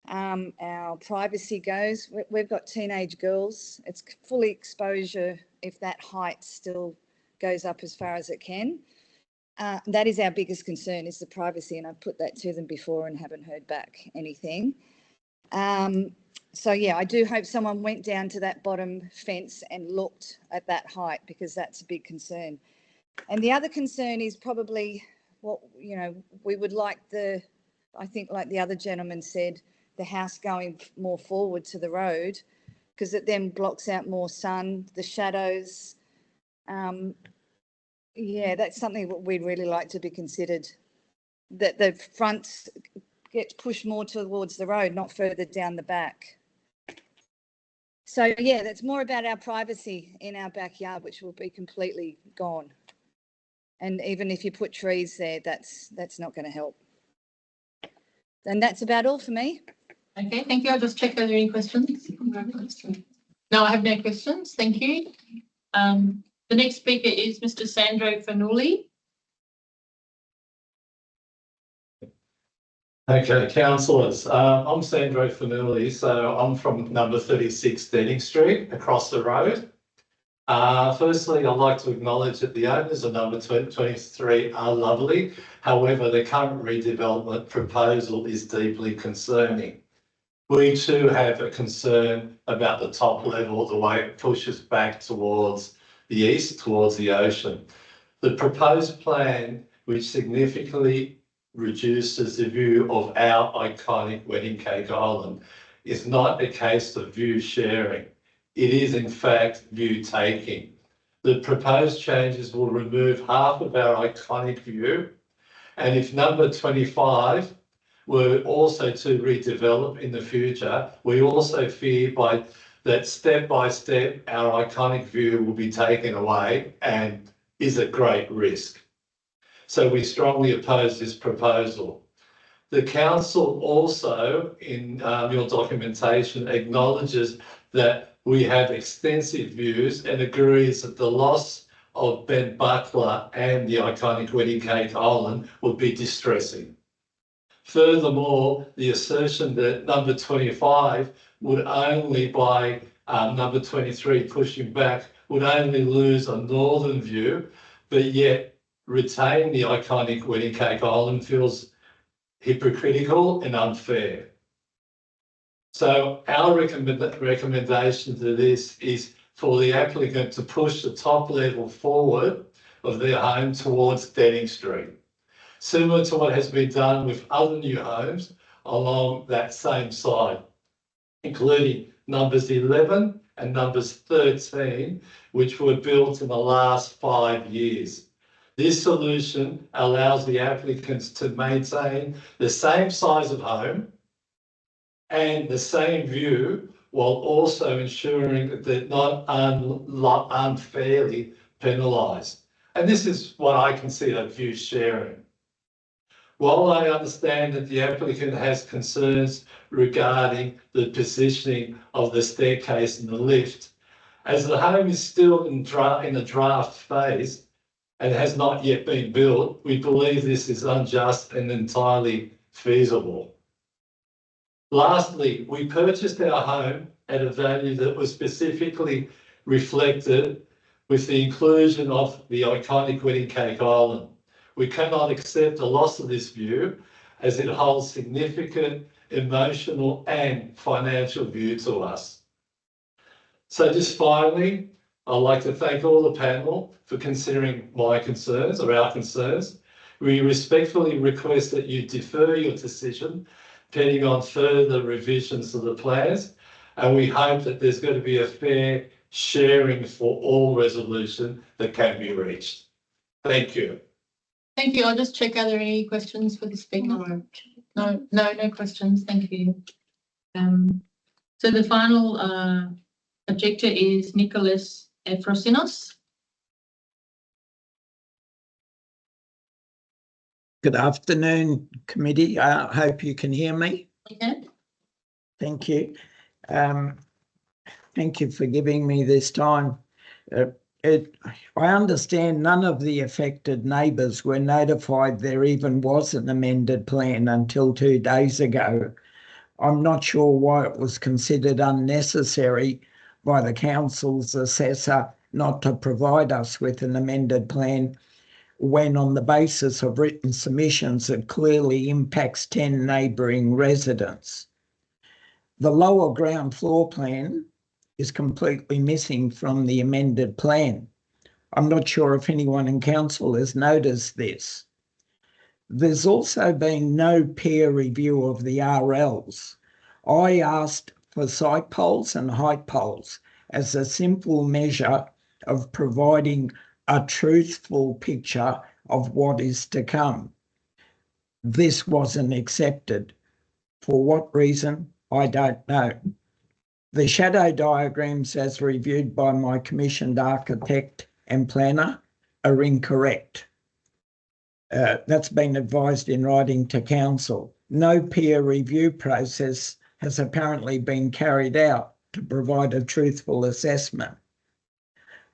Our privacy goes. We've got teenage girls. It's fully exposure if that height still goes up as far as it can. That is our biggest concern, is the privacy, and I've put that to them before and haven't heard back anything. So yeah, I do hope someone went down to that bottom fence and looked at that height, because that's a big concern. And the other concern is probably what, you know, we would like I think like the other gentleman said, the house going more forward to the road, because it then blocks out more sun, the shadows. Yeah, that's something that we'd really like to be considered, that the front gets pushed more towards the road, not further down the back. So yeah, that's more about our privacy in our backyard, which will be completely gone. And even if you put trees there, that's not going to help. And that's about all for me. Okay, thank you. I'll just check, are there any questions? No, I have no questions. Thank you. The next speaker is Mr. Sandro Fanuli. Okay, councillors, I'm Sandro Fanuli, so I'm from number 36 Denning Street, across the road. Firstly, I'd like to acknowledge that the owners of number 23 are lovely. However, the current redevelopment proposal is deeply concerning. We too have a concern about the top level, the way it pushes back towards the east, towards the ocean. The proposed plan, which significantly reduces the view of our iconic Wedding Cake Island, is not a case of view sharing. It is in fact view taking. The proposed changes will remove half of our iconic view, and if number 25 were also to redevelop in the future, we also fear that step by step our iconic view will be taken away and is at great risk. So we strongly oppose this proposal. The council also, in your documentation, acknowledges that we have extensive views and agrees that the loss of Ben Butler and the iconic Wedding Cake Island would be distressing. Furthermore, the assertion that number 25 would only, by number 23 pushing back, would only lose a northern view, but yet retain the iconic Wedding Cake Island feels hypocritical and unfair. So our recommendation to this is for the applicant to push the top level forward of their home towards Denning Street, similar to what has been done with other new homes along that same side, including numbers 11 and numbers 13, which were built in the last 5 years. This solution allows the applicants to maintain the same size of home and the same view, while also ensuring that they're not unfairly penalised. And this is what I consider view sharing. While I understand that the applicant has concerns regarding the positioning of the staircase and the lift, as the home is still in the draft phase and has not yet been built, we believe this is unjust and entirely feasible. Lastly, we purchased our home at a value that was specifically reflected with the inclusion of the iconic Wedding Cake Island. We cannot accept the loss of this view as it holds significant emotional and financial view to us. So just finally, I'd like to thank all the panel for considering my concerns or our concerns. We respectfully request that you defer your decision pending on further revisions of the plans, and we hope that there's going to be a fair sharing for all resolution that can be reached. Thank you. Thank you. I'll just check, are there any questions for the speaker? No questions. Thank you. So the final objector is Nicholas Efrosinos. Good afternoon, committee. I hope you can hear me. Okay. Thank you. Thank you for giving me this time. I understand none of the affected neighbours were notified there even was an amended plan until 2 days ago. I'm not sure why it was considered unnecessary by the council's assessor not to provide us with an amended plan when, on the basis of written submissions, it clearly impacts 10 neighbouring residents. The lower ground floor plan is completely missing from the amended plan. I'm not sure if anyone in council has noticed this. There's also been no peer review of the RLs. I asked for site poles and height poles as a simple measure of providing a truthful picture of what is to come. This wasn't accepted. For what reason? I don't know. The shadow diagrams as reviewed by my commissioned architect and planner are incorrect. That's been advised in writing to council. No peer review process has apparently been carried out to provide a truthful assessment.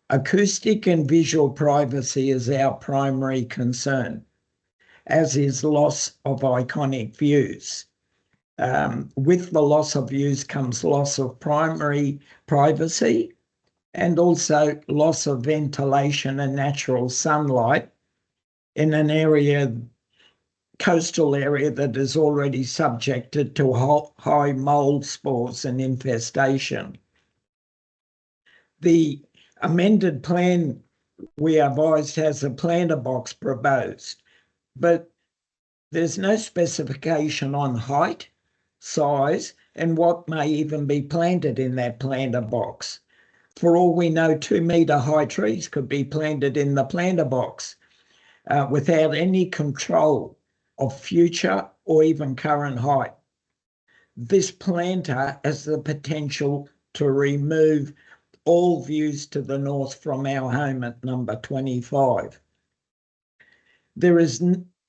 Acoustic and visual privacy is our primary concern, as is loss of iconic views. With the loss of views comes loss of primary privacy and also loss of ventilation and natural sunlight in an area, coastal area, that is already subjected to high mold spores and infestation. The amended plan, we advised, has a planter box proposed, but there's no specification on height, size, and what may even be planted in that planter box. For all we know, 2 metre high trees could be planted in the planter box without any control of future or even current height. This planter has the potential to remove all views to the north from our home at number 25. There is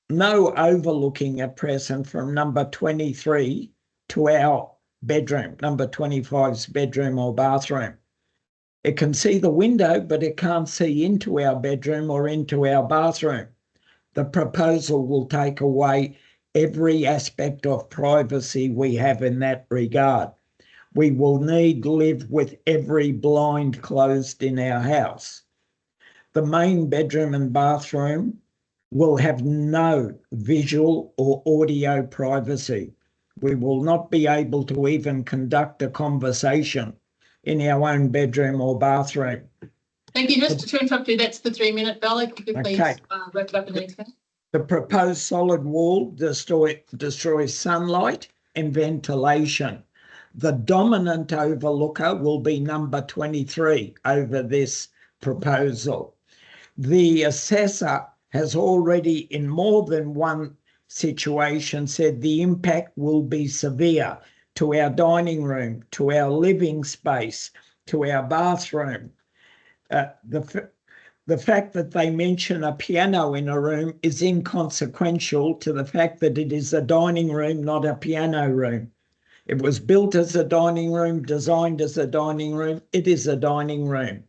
no overlooking at present from number 23 to our bedroom, number 25's bedroom or bathroom. It can see the window, but it can't see into our bedroom or into our bathroom. The proposal will take away every aspect of privacy we have in that regard. We will need to live with every blind closed in our house. The main bedroom and bathroom will have no visual or audio privacy. We will not be able to even conduct a conversation in our own bedroom or bathroom. Thank you. Just to interrupt you, that's the 3-minute bell. If you could please wrap it up in the next minute. The proposed solid wall destroys sunlight and ventilation. The dominant overlooker will be number 23 over this proposal. The assessor has already, in more than one situation, said the impact will be severe to our dining room, to our living space, to our bathroom. The fact that they mention a piano in a room is inconsequential to the fact that it is a dining room, not a piano room. It was built as a dining room, designed as a dining room. It is a dining room.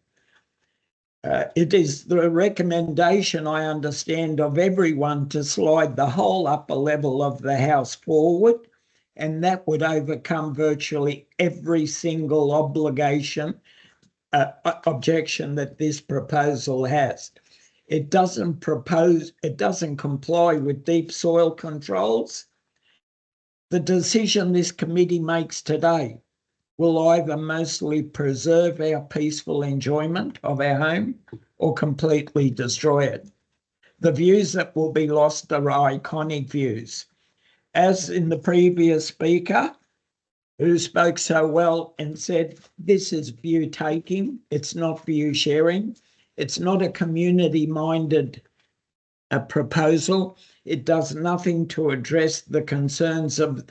It is the recommendation, I understand, of everyone to slide the whole upper level of the house forward, and that would overcome virtually every single objection that this proposal has. It doesn't comply with deep soil controls. The decision this committee makes today will either mostly preserve our peaceful enjoyment of our home or completely destroy it. The views that will be lost are iconic views. As in the previous speaker, who spoke so well and said, this is view taking, it's not view sharing. It's not a community-minded proposal. It does nothing to address the concerns of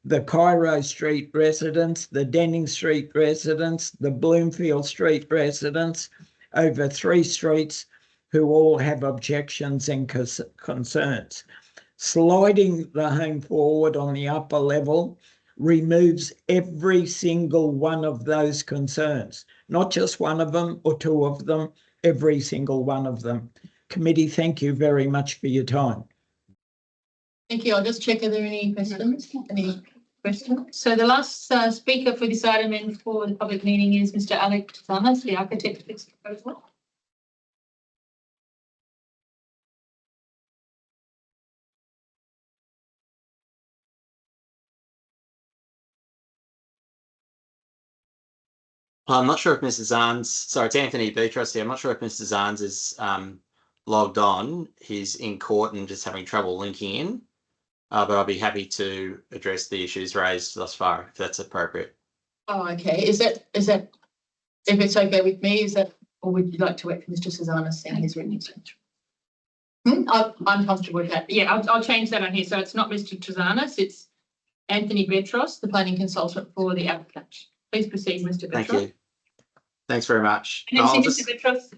the Cairo Street residents, the Denning Street residents, the Bloomfield Street residents, over 3 streets, who all have objections and concerns. Sliding the home forward on the upper level removes every single one of those concerns, not just one of them or 2 of them, every single one of them. Committee, thank you very much for your time. Thank you. I'll just check, are there any questions? So the last speaker for this item and for the public meeting is Mr. Alex Summers, the architect of this proposal. I'm not sure if Mr. Zahns, sorry, it's Anthony Beatros here. I'm not sure if Mr. Zahns is logged on. He's in court and just having trouble linking in. But I'll be happy to address the issues raised thus far, if that's appropriate. Oh, okay. Is that, if it's okay with me, is that, or would you like to wait for Mr. Suzanis and his written statement? I'm comfortable with that. Yeah, I'll change that on here. So it's not Mr. Suzanis, it's Anthony Betros, the planning consultant for the applicant. Please proceed, Mr. Betros. Thank you. Thanks very much. And then, Mr. Betros,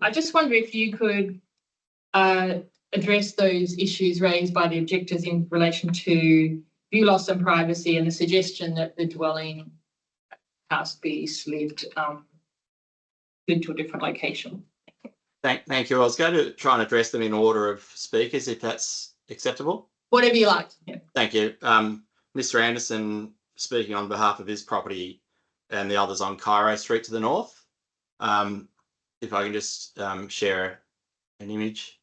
I just wonder if you could address those issues raised by the objectors in relation to view loss and privacy and the suggestion that the dwelling house be slid to a different location. Thank you. I was going to try and address them in order of speakers, if that's acceptable. Whatever you like. Yeah. Thank you. Mr. Anderson, speaking on behalf of his property and the others on Cairo Street to the north. If I can just share an image.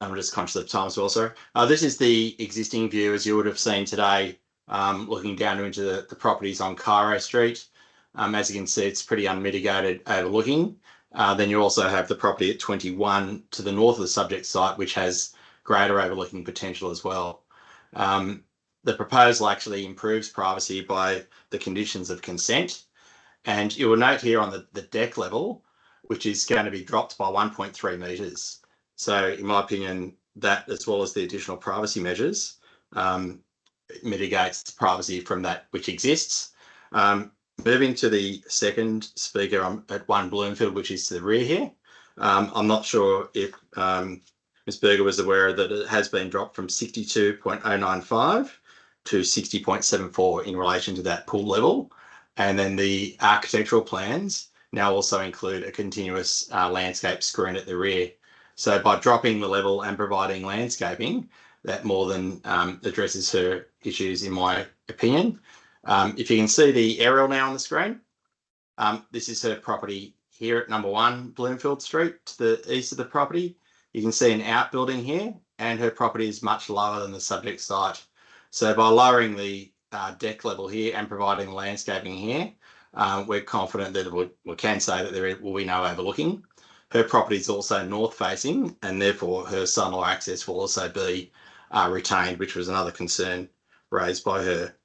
I'm just conscious of time as well, sorry. This is the existing view, as you would have seen today, looking down into the properties on Cairo Street. As you can see, it's pretty unmitigated overlooking. Then you also have the property at 21 to the north of the subject site, which has greater overlooking potential as well. The proposal actually improves privacy by the conditions of consent. And you will note here on the deck level, which is going to be dropped by 1.3 metres. So in my opinion, that, as well as the additional privacy measures, mitigates privacy from that which exists. Moving to the second speaker, I'm at 1 Bloomfield, which is to the rear here. I'm not sure if Ms. Berger was aware that it has been dropped from 62.095 to 60.74 in relation to that pool level. And then the architectural plans now also include a continuous landscape screen at the rear. So by dropping the level and providing landscaping, that more than addresses her issues, in my opinion. If you can see the aerial now on the screen, this is her property here at number 1 Bloomfield Street to the east of the property. You can see an outbuilding here, and her property is much lower than the subject site. So by lowering the deck level here and providing landscaping here, we're confident that we can say that there will be no overlooking. Her property is also north facing, and therefore her sun or access will also be retained, which was another concern raised by her.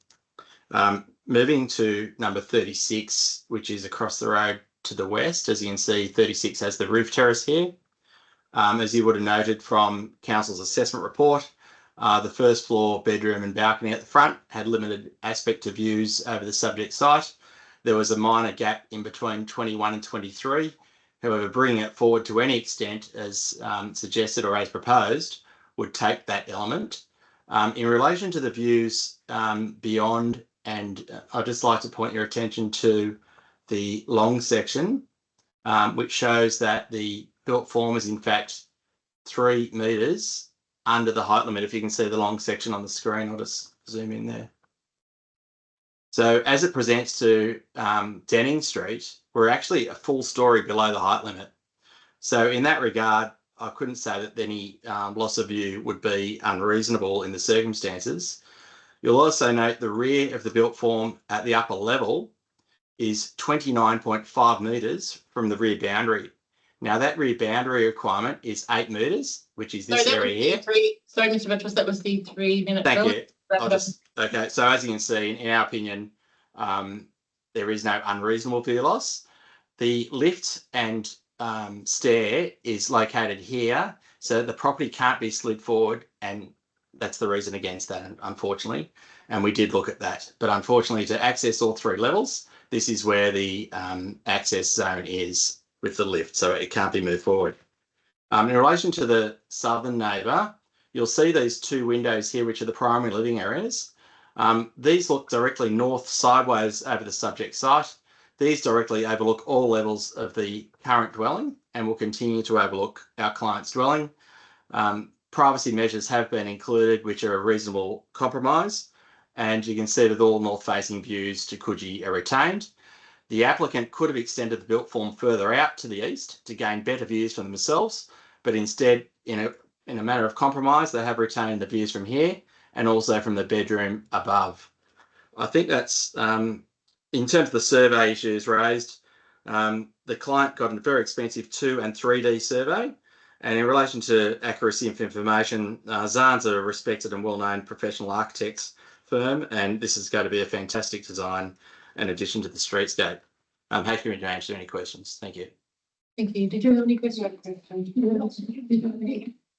Moving to number 36, which is across the road to the west. As you can see, 36 has the roof terrace here. As you would have noted from Council's assessment report, the first floor bedroom and balcony at the front had limited aspect to views over the subject site. There was a minor gap in between 21 and 23. However, bringing it forward to any extent as suggested or as proposed would take that element. In relation to the views beyond, and I'd just like to point your attention to the long section, which shows that the built form is in fact 3 metres under the height limit. If you can see the long section on the screen, I'll just zoom in there. So as it presents to Denning Street, we're actually a full story below the height limit. So in that regard, I couldn't say that any loss of view would be unreasonable in the circumstances. You'll also note the rear of the built form at the upper level is 29.5 metres from the rear boundary. Now that rear boundary requirement is 8 metres, which is this area here. Sorry, Mr. Betros, that was the 3-minute. Thank you. Okay, so as you can see, in our opinion, there is no unreasonable view loss. The lift and stair is located here, so the property can't be slid forward, and that's the reason against that, unfortunately. And we did look at that, but unfortunately, to access all 3 levels, this is where the access zone is with the lift, so it can't be moved forward. In relation to the southern neighbour, you'll see these 2 windows here, which are the primary living areas. These look directly north sideways over the subject site. These directly overlook all levels of the current dwelling and will continue to overlook our client's dwelling. Privacy measures have been included, which are a reasonable compromise, and you can see that all north-facing views to Coogee are retained. The applicant could have extended the built form further out to the east to gain better views from themselves, but instead, in a matter of compromise, they have retained the views from here and also from the bedroom above. I think that's in terms of the survey issues raised. The client got a very expensive 2 and 3D survey. And in relation to accuracy of information, Zahn's a respected and well-known professional architects firm, and this is going to be a fantastic design in addition to the streetscape. I'm happy to answer any questions. Thank you. Thank you. Did you have any questions?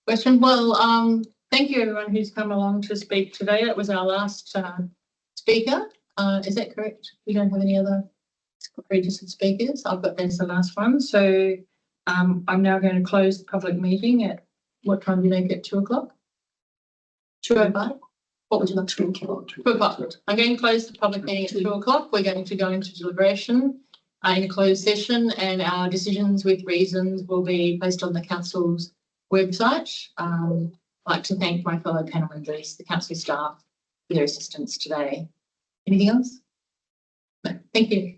Question? Well, thank you everyone who's come along to speak today. That was our last speaker. Is that correct? We don't have any other registered speakers. I've got that's the last one. So I'm now going to close the public meeting at what time do you make it? 2 o'clock? 2:05? What would you like to do? 2 o'clock. I'm going to close the public meeting at 2 o'clock. We're going to go into deliberation in a closed session, and our decisions with reasons will be placed on the council's website. I'd like to thank my fellow panel members, the council staff, for their assistance today. Anything else? No. Thank you.